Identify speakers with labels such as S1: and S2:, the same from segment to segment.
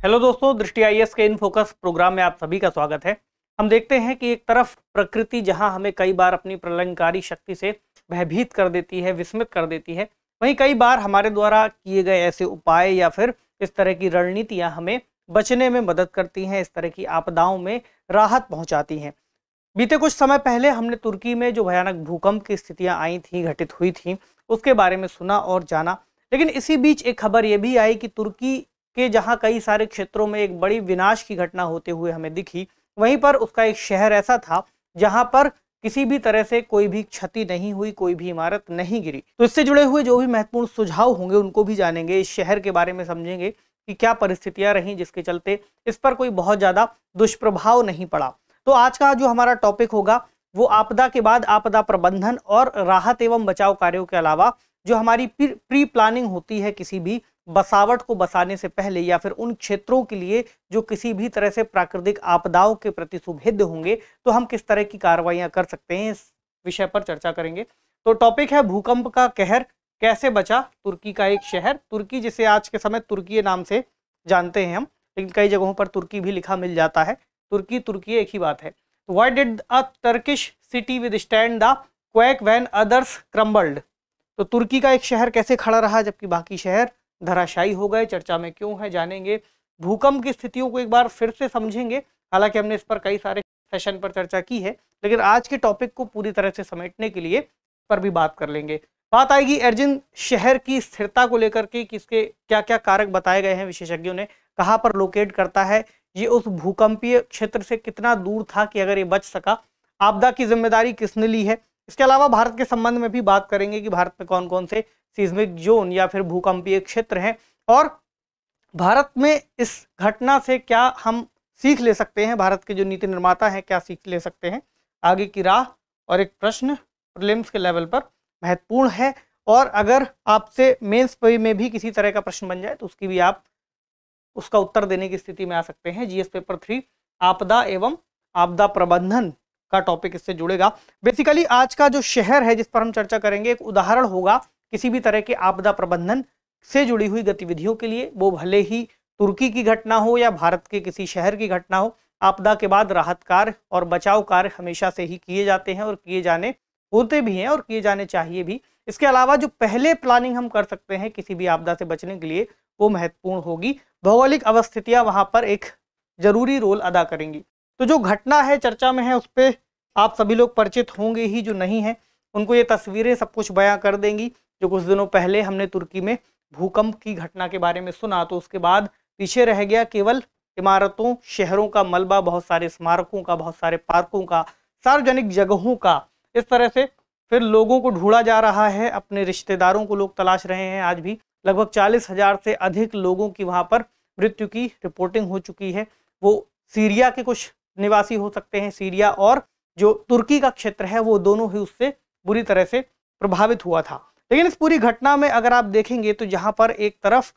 S1: Hello दोस्तों, दृष्टि IAS के इन फोकस प्रोग्राम में आप सभी का स्वागत है। हम देखते हैं कि एक तरफ प्रकृति जहां हमें कई बार अपनी प्रलयंकारी शक्ति से भयभीत कर देती है, विस्मित कर देती है, वहीं कई बार हमारे द्वारा किए गए ऐसे उपाय या फिर इस तरह की रणनीतियां हमें बचने में मदद करती हैं, इस तरह की आपदाओं में राहत पहुंचाती हैं। बीते कुछ समय पहले हमने तुर्की में जो भयानक भूकंप की स्थितियां आई थी, घटित हुई थी, उसके बारे में सुना और जाना। लेकिन इसी बीच एक खबर यह भी आई कि तुर्की के जहां कई सारे क्षेत्रों में एक बड़ी विनाश की घटना होते हुए हमें दिखी, वहीं पर उसका एक शहर ऐसा था जहां पर किसी भी तरह से कोई भी क्षति नहीं हुई, कोई भी इमारत नहीं गिरी। तो इससे जुड़े हुए जो भी महत्वपूर्ण सुझाव होंगे उनको भी जानेंगे, इस शहर के बारे में समझेंगे कि क्या परिस्थितियां रहीं जिसके चलते इस पर कोई बहुत ज्यादा दुष्प्रभाव नहीं पड़ा। तो आज का जो हमारा टॉपिक होगा वो आपदा के बाद आपदा प्रबंधन और राहत एवं बचाव कार्यों के अलावा जो हमारी प्री प्लानिंग होती है किसी भी बसावट को बसाने से पहले, या फिर उन क्षेत्रों के लिए जो किसी भी तरह से प्राकृतिक आपदाओं के प्रति सुभेद्य होंगे, तो हम किस तरह की कार्रवाइयां कर सकते हैं, इस विषय पर चर्चा करेंगे। तो टॉपिक है भूकंप का कहर कैसे बचा तुर्की का एक शहर। तुर्की जिसे आज के समय तुर्की नाम से जानते हैं हम, लेकिन कई जगहों पर तुर्की भी लिखा मिल जाता है। तुर्की तुर्की एक ही बात है। Why did a Turkish city withstand the quake when others crumbled. तो तुर्की का एक शहर कैसे खड़ा रहा जबकि बाकी शहर धराशायी हो गए, चर्चा में क्यों है जानेंगे। भूकंप की स्थितियों को एक बार फिर से समझेंगे, हालांकि हमने इस पर कई सारे सेशन पर चर्चा की है, लेकिन आज के टॉपिक को पूरी तरह से समेटने के लिए पर भी बात कर लेंगे। बात आएगी एर्जिन शहर की स्थिरता को लेकर के कि इसके क्या क्या कारक बताए गए हैं विशेषज्ञों ने, कहाँ पर लोकेट करता है, ये उस भूकंपीय क्षेत्र से कितना दूर था कि अगर ये बच सका, आपदा की जिम्मेदारी किसने ली है। इसके अलावा भारत के संबंध में भी बात करेंगे कि भारत में कौन कौन से सीस्मिक जोन या फिर भूकंपीय क्षेत्र हैं और भारत में इस घटना से क्या हम सीख ले सकते हैं, भारत के जो नीति निर्माता हैं क्या सीख ले सकते हैं आगे की राह। और एक प्रश्न प्रीलिम्स के लेवल पर महत्वपूर्ण है, और अगर आपसे मेंस में भी किसी तरह का प्रश्न बन जाए तो उसकी भी आप उसका उत्तर देने की स्थिति में आ सकते हैं। जीएस पेपर 3 आपदा एवं आपदा प्रबंधन का टॉपिक इससे जुड़ेगा। बेसिकली आज का जो शहर है जिस पर हम चर्चा करेंगे एक उदाहरण होगा किसी भी तरह के आपदा प्रबंधन से जुड़ी हुई गतिविधियों के लिए, वो भले ही तुर्की की घटना हो या भारत के किसी शहर की घटना हो। आपदा के बाद राहत कार्य और बचाव कार्य हमेशा से ही किए जाते हैं और किए जाने होते भी हैं और किए जाने चाहिए भी। इसके अलावा जो पहले प्लानिंग हम कर सकते हैं किसी भी आपदा से बचने के लिए वो महत्वपूर्ण होगी। भौगोलिक अवस्थितियां वहां पर एक जरूरी रोल अदा करेंगी। तो जो घटना है चर्चा में है उस पर आप सभी लोग परिचित होंगे ही, जो नहीं है उनको ये तस्वीरें सब कुछ बयां कर देंगी। जो कुछ दिनों पहले हमने तुर्की में भूकंप की घटना के बारे में सुना, तो उसके बाद पीछे रह गया केवल इमारतों, शहरों का मलबा, बहुत सारे स्मारकों का, बहुत सारे पार्कों का, सार्वजनिक जगहों का। इस तरह से फिर लोगों को ढूंढा जा रहा है, अपने रिश्तेदारों को लोग तलाश रहे हैं। आज भी लगभग 40,000 से अधिक लोगों की वहां पर मृत्यु की रिपोर्टिंग हो चुकी है। वो सीरिया के कुछ निवासी हो सकते हैं, सीरिया और जो तुर्की का क्षेत्र है वो दोनों ही उससे बुरी तरह से प्रभावित हुआ था। लेकिन इस पूरी घटना में अगर आप देखेंगे तो जहां पर एक तरफ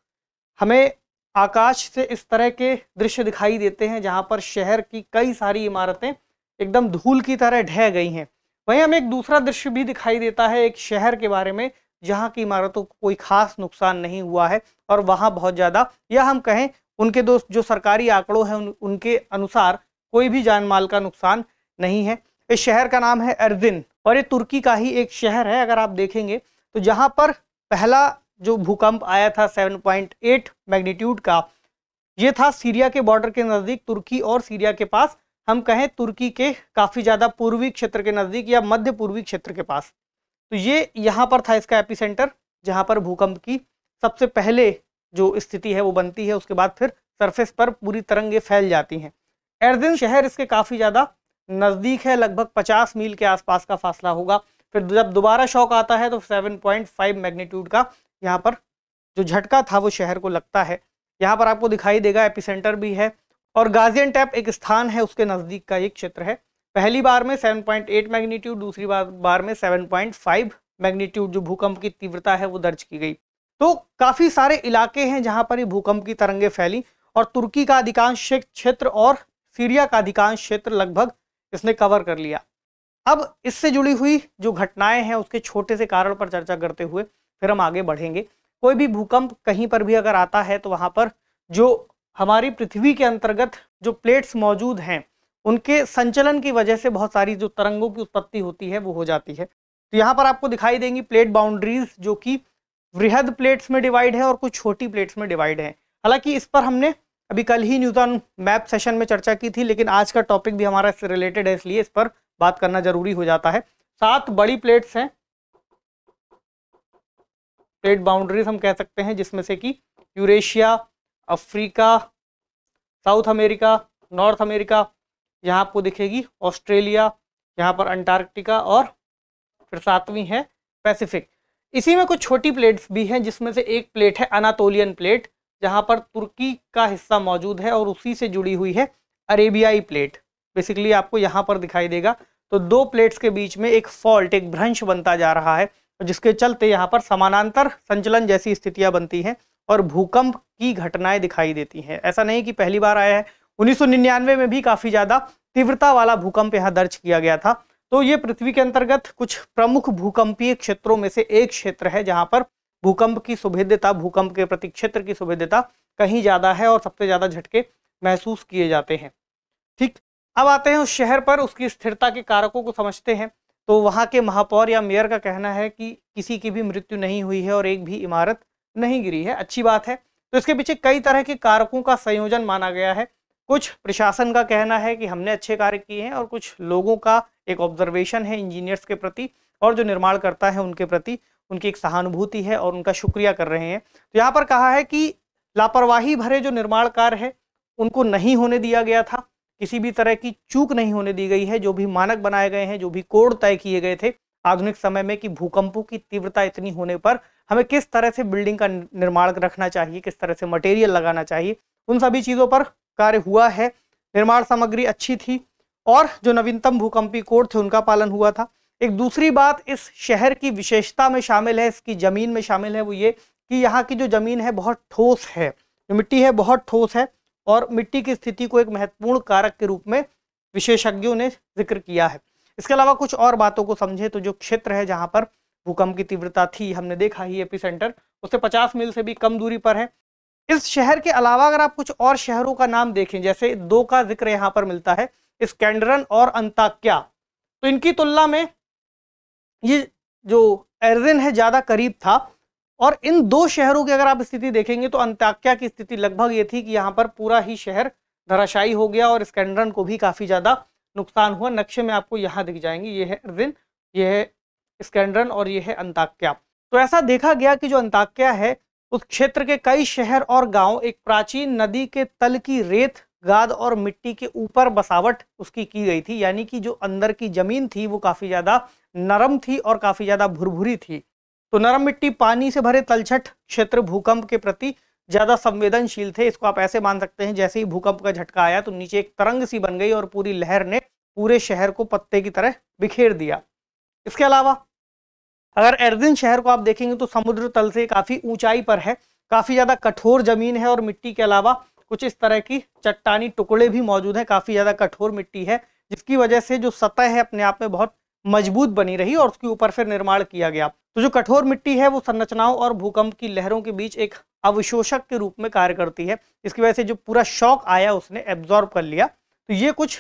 S1: हमें आकाश से इस तरह के दृश्य दिखाई देते हैं जहां पर शहर की कई सारी इमारतें एकदम धूल की तरह ढह गई हैं, वहीं हमें एक दूसरा दृश्य भी दिखाई देता है एक शहर के बारे में जहां की इमारतों को कोई खास नुकसान नहीं हुआ है, और वहां बहुत ज़्यादा, या हम कहें उनके जो सरकारी आंकड़ों हैं उनके अनुसार कोई भी जान माल का नुकसान नहीं है। इस शहर का नाम है एर्जिन और ये तुर्की का ही एक शहर है। अगर आप देखेंगे तो जहां पर पहला जो भूकंप आया था 7.8 मैग्नीट्यूड का, ये था सीरिया के बॉर्डर के नज़दीक, तुर्की और सीरिया के पास, हम कहें तुर्की के काफ़ी ज़्यादा पूर्वी क्षेत्र के नज़दीक या मध्य पूर्वी क्षेत्र के पास। तो ये यहाँ पर था इसका एपिसेंटर, जहाँ पर भूकंप की सबसे पहले जो स्थिति है वो बनती है, उसके बाद फिर सरफेस पर पूरी तरंगें फैल जाती हैं। एर्जिन शहर इसके काफ़ी ज़्यादा नज़दीक है, लगभग 50 मील के आसपास का फासला होगा। फिर जब दोबारा शॉक आता है तो 7.5 मैग्नीट्यूड का यहाँ पर जो झटका था वो शहर को लगता है। यहाँ पर आपको दिखाई देगा एपिसेंटर भी है, और गाजियान्टेप एक स्थान है उसके नज़दीक का एक क्षेत्र है। पहली बार में 7.8 मैग्नीट्यूड, दूसरी बार में 7.5 मैग्नीट्यूड जो भूकंप की तीव्रता है वो दर्ज की गई। तो काफ़ी सारे इलाके हैं जहाँ पर ये भूकंप की तरंगें फैली, और तुर्की का अधिकांश क्षेत्र और सीरिया का अधिकांश क्षेत्र लगभग इसने कवर कर लिया। अब इससे जुड़ी हुई जो घटनाएं हैं उसके छोटे से कारण पर चर्चा करते हुए फिर हम आगे बढ़ेंगे। कोई भी भूकंप कहीं पर भी अगर आता है तो वहाँ पर जो हमारी पृथ्वी के अंतर्गत जो प्लेट्स मौजूद हैं उनके संचलन की वजह से बहुत सारी जो तरंगों की उत्पत्ति होती है वो हो जाती है। तो यहाँ पर आपको दिखाई देंगी प्लेट बाउंड्रीज जो कि वृहद प्लेट्स में डिवाइड है और कुछ छोटी प्लेट्स में डिवाइड है। हालांकि इस पर हमने अभी कल ही न्यूटन मैप सेशन में चर्चा की थी, लेकिन आज का टॉपिक भी हमारा इससे रिलेटेड है, इसलिए इस पर बात करना जरूरी हो जाता है। 7 बड़ी प्लेट्स हैं, प्लेट बाउंड्रीज हम कह सकते हैं, जिसमें से कि Eurasia, Africa, south America, north America, यहाँ आपको दिखेगी ऑस्ट्रेलिया, यहाँ पर अंटार्कटिका और फिर 7वीं है पैसिफिक। इसी में कुछ छोटी प्लेट्स भी हैं, जिसमें से एक प्लेट है अनातोलियन प्लेट, जहाँ पर तुर्की का हिस्सा मौजूद है और उसी से जुड़ी हुई है अरेबियाई प्लेट। बेसिकली आपको यहाँ पर दिखाई देगा। तो 2 प्लेट्स के बीच में एक फॉल्ट, एक भ्रंश बनता जा रहा है, जिसके चलते यहाँ पर समानांतर संचलन जैसी स्थितियां बनती हैं और भूकंप की घटनाएं दिखाई देती हैं। ऐसा नहीं कि पहली बार आया है, 1999 में भी काफ़ी ज़्यादा तीव्रता वाला भूकंप यहाँ दर्ज किया गया था। तो ये पृथ्वी के अंतर्गत कुछ प्रमुख भूकंपीय क्षेत्रों में से एक क्षेत्र है, जहाँ पर भूकंप की सुभेद्यता, भूकंप के प्रति क्षेत्र की सुभेद्यता कहीं ज़्यादा है और सबसे ज़्यादा झटके महसूस किए जाते हैं। ठीक, अब आते हैं उस शहर पर, उसकी स्थिरता के कारकों को समझते हैं। तो वहाँ के महापौर या मेयर का कहना है कि किसी की भी मृत्यु नहीं हुई है और एक भी इमारत नहीं गिरी है। अच्छी बात है। तो इसके पीछे कई तरह के कारकों का संयोजन माना गया है। कुछ प्रशासन का कहना है कि हमने अच्छे कार्य किए हैं और कुछ लोगों का एक ऑब्जर्वेशन है इंजीनियर्स के प्रति और जो निर्माण करता है उनके प्रति उनकी एक सहानुभूति है और उनका शुक्रिया कर रहे हैं। तो यहाँ पर कहा है कि लापरवाही भरे जो निर्माण कार्य है उनको नहीं होने दिया गया था, किसी भी तरह की चूक नहीं होने दी गई है। जो भी मानक बनाए गए हैं, जो भी कोड तय किए गए थे आधुनिक समय में कि भूकंपों की तीव्रता इतनी होने पर हमें किस तरह से बिल्डिंग का निर्माण रखना चाहिए, किस तरह से मटेरियल लगाना चाहिए, उन सभी चीज़ों पर कार्य हुआ है। निर्माण सामग्री अच्छी थी और जो नवीनतम भूकंपी कोड थे उनका पालन हुआ था। एक दूसरी बात इस शहर की विशेषता में शामिल है, इसकी ज़मीन में शामिल है, वो ये कि यहाँ की जो ज़मीन है बहुत ठोस है, जो मिट्टी है बहुत ठोस है और मिट्टी की स्थिति को एक महत्वपूर्ण कारक के रूप में विशेषज्ञों ने जिक्र किया है। इसके अलावा कुछ और बातों को समझे तो जो क्षेत्र है जहाँ पर भूकंप की तीव्रता थी, हमने देखा ही एपिसेंटर उससे 50 मील से भी कम दूरी पर है। इस शहर के अलावा अगर आप कुछ और शहरों का नाम देखें, जैसे 2 का जिक्र यहाँ पर मिलता है, स्कैंडरन और अंताक्या, तो इनकी तुलना में ये जो एर्जिन है ज़्यादा करीब था। और इन 2 शहरों की अगर आप स्थिति देखेंगे तो अंताक्या की स्थिति लगभग ये थी कि यहाँ पर पूरा ही शहर धराशायी हो गया और स्कैंडरन को भी काफ़ी ज़्यादा नुकसान हुआ। नक्शे में आपको यहाँ दिख जाएंगे, ये है एर्जिन, ये है स्कैंडरन और ये है अंताक्या। तो ऐसा देखा गया कि जो अंताक्या है उस क्षेत्र के कई शहर और गांव एक प्राचीन नदी के तल की रेत, गाद और मिट्टी के ऊपर बसावट उसकी की गई थी, यानी कि जो अंदर की जमीन थी वो काफ़ी ज़्यादा नरम थी और काफ़ी ज़्यादा भुरभुरी थी। तो नरम मिट्टी, पानी से भरे तलछट क्षेत्र भूकंप के प्रति ज़्यादा संवेदनशील थे। इसको आप ऐसे मान सकते हैं जैसे ही भूकंप का झटका आया तो नीचे एक तरंग सी बन गई और पूरी लहर ने पूरे शहर को पत्ते की तरह बिखेर दिया। इसके अलावा अगर एर्जिन शहर को आप देखेंगे तो समुद्र तल से काफ़ी ऊंचाई पर है, काफ़ी ज़्यादा कठोर ज़मीन है और मिट्टी के अलावा कुछ इस तरह की चट्टानी टुकड़े भी मौजूद हैं, काफ़ी ज़्यादा कठोर मिट्टी है, जिसकी वजह से जो सतह है अपने आप में बहुत मजबूत बनी रही और उसके ऊपर फिर निर्माण किया गया। तो जो कठोर मिट्टी है वो संरचनाओं और भूकंप की लहरों के बीच एक अवशोषक के रूप में कार्य करती है। इसकी वजह से जो पूरा शॉक आया उसने एब्जॉर्ब कर लिया। तो ये कुछ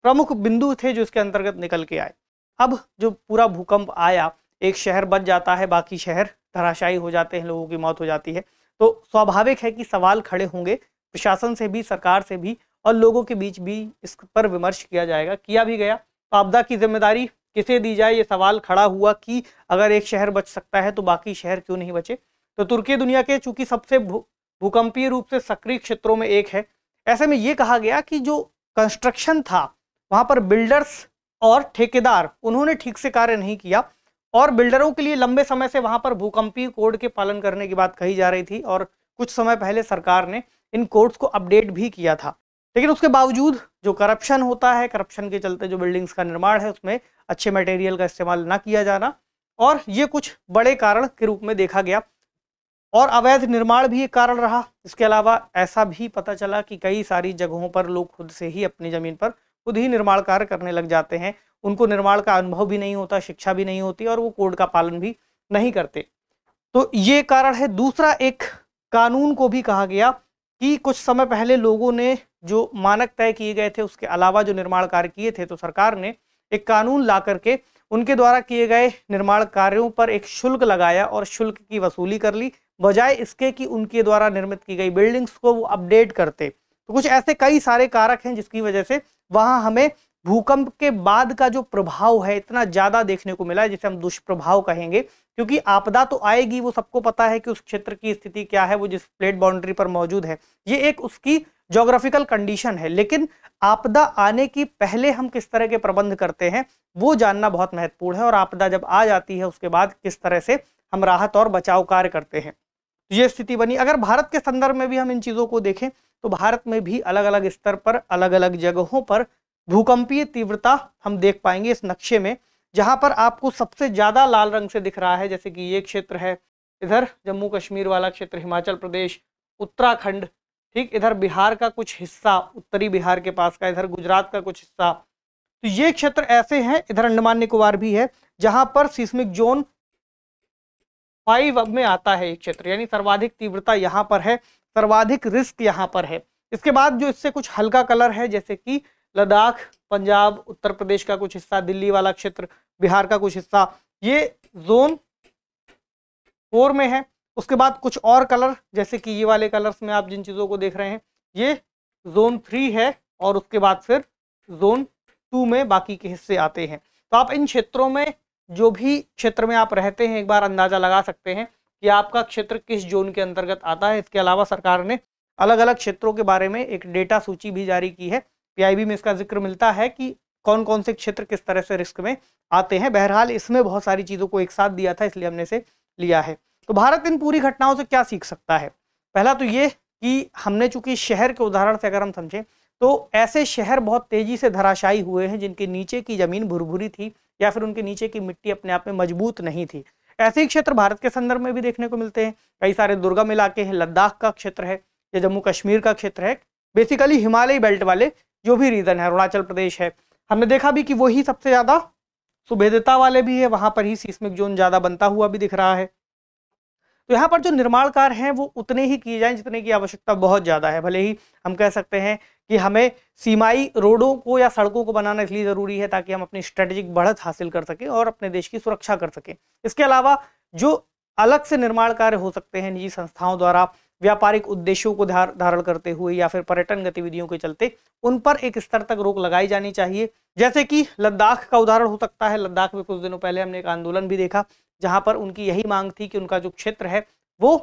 S1: प्रमुख बिंदु थे जो इसके अंतर्गत निकल के आए। अब जो पूरा भूकंप आया, एक शहर बच जाता है, बाकी शहर धराशायी हो जाते हैं, लोगों की मौत हो जाती है। तो स्वाभाविक है कि सवाल खड़े होंगे प्रशासन से भी, सरकार से भी और लोगों के बीच भी इस पर विमर्श किया जाएगा, किया भी गया। तो आपदा की जिम्मेदारी किसे दी जाए, ये सवाल खड़ा हुआ कि अगर एक शहर बच सकता है तो बाकी शहर क्यों नहीं बचे। तो तुर्की दुनिया के चूंकि सबसे भूकंपीय रूप से सक्रिय क्षेत्रों में एक है, ऐसे में ये कहा गया कि जो कंस्ट्रक्शन था वहाँ पर बिल्डर्स और ठेकेदार उन्होंने ठीक से कार्य नहीं किया और बिल्डरों के लिए लंबे समय से वहाँ पर भूकंपीय कोड के पालन करने की बात कही जा रही थी और कुछ समय पहले सरकार ने इन कोड्स को अपडेट भी किया था। लेकिन उसके बावजूद जो करप्शन होता है, करप्शन के चलते जो बिल्डिंग्स का निर्माण है उसमें अच्छे मटेरियल का इस्तेमाल ना किया जाना, और ये कुछ बड़े कारण के रूप में देखा गया। और अवैध निर्माण भी एक कारण रहा। इसके अलावा ऐसा भी पता चला कि कई सारी जगहों पर लोग खुद से ही अपनी ज़मीन पर खुद ही निर्माण कार्य करने लग जाते हैं, उनको निर्माण का अनुभव भी नहीं होता, शिक्षा भी नहीं होती और वो कोड का पालन भी नहीं करते। तो ये कारण है। दूसरा, एक कानून को भी कहा गया कि कुछ समय पहले लोगों ने जो मानक तय किए गए थे उसके अलावा जो निर्माण कार्य किए थे, तो सरकार ने एक कानून ला करके उनके द्वारा किए गए निर्माण कार्यों पर एक शुल्क लगाया और शुल्क की वसूली कर ली, बजाय इसके कि उनके द्वारा निर्मित की गई बिल्डिंग्स को वो अपडेट करते। तो कुछ ऐसे कई सारे कारक हैं जिसकी वजह से वहां हमें भूकंप के बाद का जो प्रभाव है इतना ज्यादा देखने को मिला है, जिसे हम दुष्प्रभाव कहेंगे, क्योंकि आपदा तो आएगी, वो सबको पता है कि उस क्षेत्र की स्थिति क्या है, वो जिस प्लेट बाउंड्री पर मौजूद है, ये एक उसकी ज्योग्राफिकल कंडीशन है। लेकिन आपदा आने की पहले हम किस तरह के प्रबंध करते हैं वो जानना बहुत महत्वपूर्ण है, और आपदा जब आ जाती है उसके बाद किस तरह से हम राहत और बचाव कार्य करते हैं, ये स्थिति बनी। अगर भारत के संदर्भ में भी हम इन चीजों को देखें तो भारत में भी अलग अलग स्तर पर अलग अलग जगहों पर भूकंपीय तीव्रता हम देख पाएंगे इस नक्शे में, जहां पर आपको सबसे ज्यादा लाल रंग से दिख रहा है, जैसे कि ये क्षेत्र है, इधर जम्मू कश्मीर वाला क्षेत्र, हिमाचल प्रदेश, उत्तराखंड, ठीक, इधर बिहार का कुछ हिस्सा, उत्तरी बिहार के पास का, इधर गुजरात का कुछ हिस्सा। तो ये क्षेत्र ऐसे हैं, इधर अंडमान निकोबार भी है, जहां पर सिस्मिक जोन 5 में आता है एक क्षेत्र, यानी सर्वाधिक तीव्रता यहाँ पर है, सर्वाधिक रिस्क यहाँ पर है। इसके बाद जो इससे कुछ हल्का कलर है, जैसे कि लद्दाख, पंजाब, उत्तर प्रदेश का कुछ हिस्सा, दिल्ली वाला क्षेत्र, बिहार का कुछ हिस्सा, ये जोन 4 में है। उसके बाद कुछ और कलर, जैसे कि ये वाले कलर्स में आप जिन चीज़ों को देख रहे हैं, ये जोन 3 है, और उसके बाद फिर जोन 2 में बाकी के हिस्से आते हैं। तो आप इन क्षेत्रों में, जो भी क्षेत्र में आप रहते हैं, एक बार अंदाजा लगा सकते हैं कि आपका क्षेत्र किस जोन के अंतर्गत आता है। इसके अलावा सरकार ने अलग अलग क्षेत्रों के बारे में एक डेटा सूची भी जारी की है, पीआईबी में इसका जिक्र मिलता है कि कौन कौन से क्षेत्र किस तरह से रिस्क में आते हैं। बहरहाल इसमें बहुत सारी चीज़ों को एक साथ दिया था, इसलिए हमने इसे लिया है। तो भारत इन पूरी घटनाओं से क्या सीख सकता है? पहला तो ये कि हमने चूंकि शहर के उदाहरण से अगर हम समझें तो ऐसे शहर बहुत तेजी से धराशायी हुए हैं जिनके नीचे की जमीन भुरभुरी थी या फिर उनके नीचे की मिट्टी अपने आप में मजबूत नहीं थी। ऐसे ही क्षेत्र भारत के संदर्भ में भी देखने को मिलते हैं। कई सारे दुर्गम इलाके हैं, लद्दाख का क्षेत्र है या जम्मू कश्मीर का क्षेत्र है, बेसिकली हिमालयी बेल्ट वाले जो भी रीजन है, अरुणाचल प्रदेश है, हमने देखा भी कि वही सबसे ज्यादा सुभेद्यता वाले भी है, वहां पर ही सीस्मिक जोन ज्यादा बनता हुआ भी दिख रहा है। तो यहाँ पर जो निर्माण कार्य हैं वो उतने ही किए जाएं जितने की आवश्यकता बहुत ज़्यादा है। भले ही हम कह सकते हैं कि हमें सीमाई रोडों को या सड़कों को बनाना इसलिए ज़रूरी है ताकि हम अपनी स्ट्रेटेजिक बढ़त हासिल कर सकें और अपने देश की सुरक्षा कर सकें। इसके अलावा जो अलग से निर्माण कार्य हो सकते हैं निजी संस्थाओं द्वारा व्यापारिक उद्देश्यों को धारण करते हुए या फिर पर्यटन गतिविधियों के चलते, उन पर एक स्तर तक रोक लगाई जानी चाहिए। जैसे कि लद्दाख का उदाहरण हो सकता है। लद्दाख में कुछ दिनों पहले हमने एक आंदोलन भी देखा जहां पर उनकी यही मांग थी कि उनका जो क्षेत्र है वो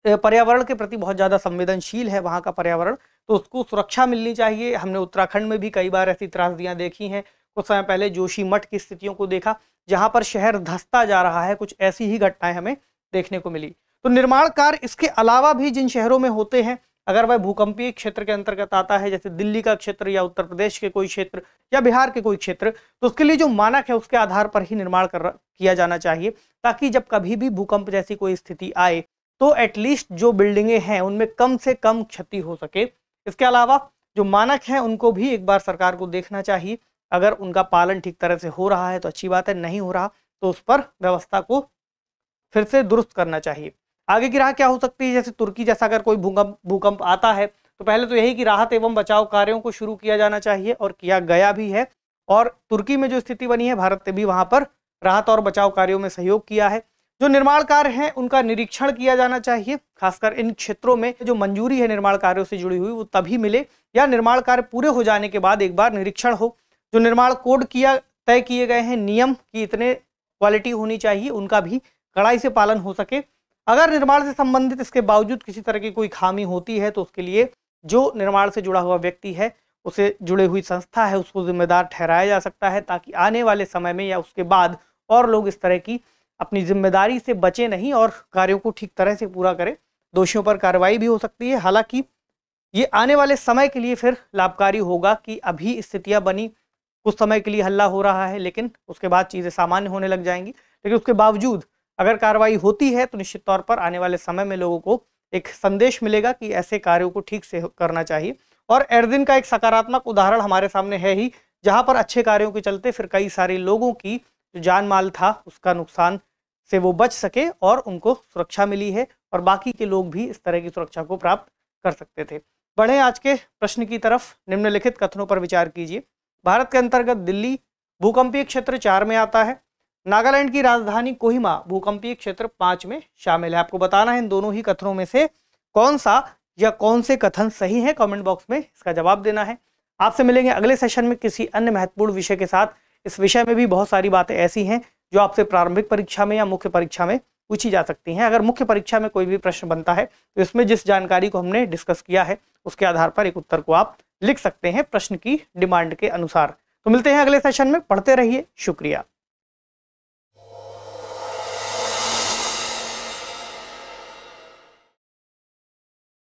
S1: पर्यावरण के प्रति बहुत ज़्यादा संवेदनशील है, वहाँ का पर्यावरण, तो उसको सुरक्षा मिलनी चाहिए। हमने उत्तराखंड में भी कई बार ऐसी त्रासदियाँ देखी हैं। कुछ समय पहले जोशीमठ की स्थितियों को देखा जहाँ पर शहर धंसता जा रहा है, कुछ ऐसी ही घटनाएं हमें देखने को मिली। तो निर्माण कार्य इसके अलावा भी जिन शहरों में होते हैं, अगर वह भूकंपीय क्षेत्र के अंतर्गत आता है, जैसे दिल्ली का क्षेत्र या उत्तर प्रदेश के कोई क्षेत्र या बिहार के कोई क्षेत्र, तो उसके लिए जो मानक है उसके आधार पर ही निर्माण किया जाना चाहिए, ताकि जब कभी भी भूकंप जैसी कोई स्थिति आए तो एटलीस्ट जो बिल्डिंगें हैं उनमें कम से कम क्षति हो सके। इसके अलावा जो मानक हैं उनको भी एक बार सरकार को देखना चाहिए। अगर उनका पालन ठीक तरह से हो रहा है तो अच्छी बात है, नहीं हो रहा तो उस पर व्यवस्था को फिर से दुरुस्त करना चाहिए। आगे की राह क्या हो सकती है? जैसे तुर्की जैसा अगर कोई भूकंप आता है तो पहले तो यही कि राहत एवं बचाव कार्यों को शुरू किया जाना चाहिए, और किया गया भी है। और तुर्की में जो स्थिति बनी है, भारत ने भी वहां पर राहत और बचाव कार्यों में सहयोग किया है। जो निर्माण कार्य हैं उनका निरीक्षण किया जाना चाहिए, खासकर इन क्षेत्रों में जो मंजूरी है निर्माण कार्यों से जुड़ी हुई वो तभी मिले या निर्माण कार्य पूरे हो जाने के बाद एक बार निरीक्षण हो। जो निर्माण कोड तय किए गए हैं, नियम की इतने क्वालिटी होनी चाहिए, उनका भी कड़ाई से पालन हो सके। अगर निर्माण से संबंधित इसके बावजूद किसी तरह की कोई खामी होती है तो उसके लिए जो निर्माण से जुड़ा हुआ व्यक्ति है, उसे जुड़े हुई संस्था है, उसको जिम्मेदार ठहराया जा सकता है, ताकि आने वाले समय में या उसके बाद और लोग इस तरह की अपनी जिम्मेदारी से बचे नहीं और कार्यों को ठीक तरह से पूरा करें। दोषियों पर कार्रवाई भी हो सकती है। हालांकि ये आने वाले समय के लिए फिर लाभकारी होगा कि अभी स्थितियां बनी, कुछ समय के लिए हल्ला हो रहा है, लेकिन उसके बाद चीज़ें सामान्य होने लग जाएंगी। लेकिन उसके बावजूद अगर कार्रवाई होती है तो निश्चित तौर पर आने वाले समय में लोगों को एक संदेश मिलेगा कि ऐसे कार्यों को ठीक से करना चाहिए। और एर्दिन का एक सकारात्मक उदाहरण हमारे सामने है ही, जहां पर अच्छे कार्यों के चलते फिर कई सारे लोगों की जो जान माल था उसका नुकसान से वो बच सके और उनको सुरक्षा मिली है, और बाकी के लोग भी इस तरह की सुरक्षा को प्राप्त कर सकते थे। बढ़े आज के प्रश्न की तरफ। निम्नलिखित कथनों पर विचार कीजिए। भारत के अंतर्गत दिल्ली भूकंपीय क्षेत्र 4 में आता है। नागालैंड की राजधानी कोहिमा भूकंपीय क्षेत्र 5 में शामिल है। आपको बताना है इन दोनों ही कथनों में से कौन सा या कौन से कथन सही है। कमेंट बॉक्स में इसका जवाब देना है। आपसे मिलेंगे अगले सेशन में किसी अन्य महत्वपूर्ण विषय के साथ। इस विषय में भी बहुत सारी बातें ऐसी हैं जो आपसे प्रारंभिक परीक्षा में या मुख्य परीक्षा में पूछी जा सकती हैं। अगर मुख्य परीक्षा में कोई भी प्रश्न बनता है तो इसमें जिस जानकारी को हमने डिस्कस किया है उसके आधार पर एक उत्तर को आप लिख सकते हैं प्रश्न की डिमांड के अनुसार। तो मिलते हैं अगले सेशन में। पढ़ते रहिए। शुक्रिया।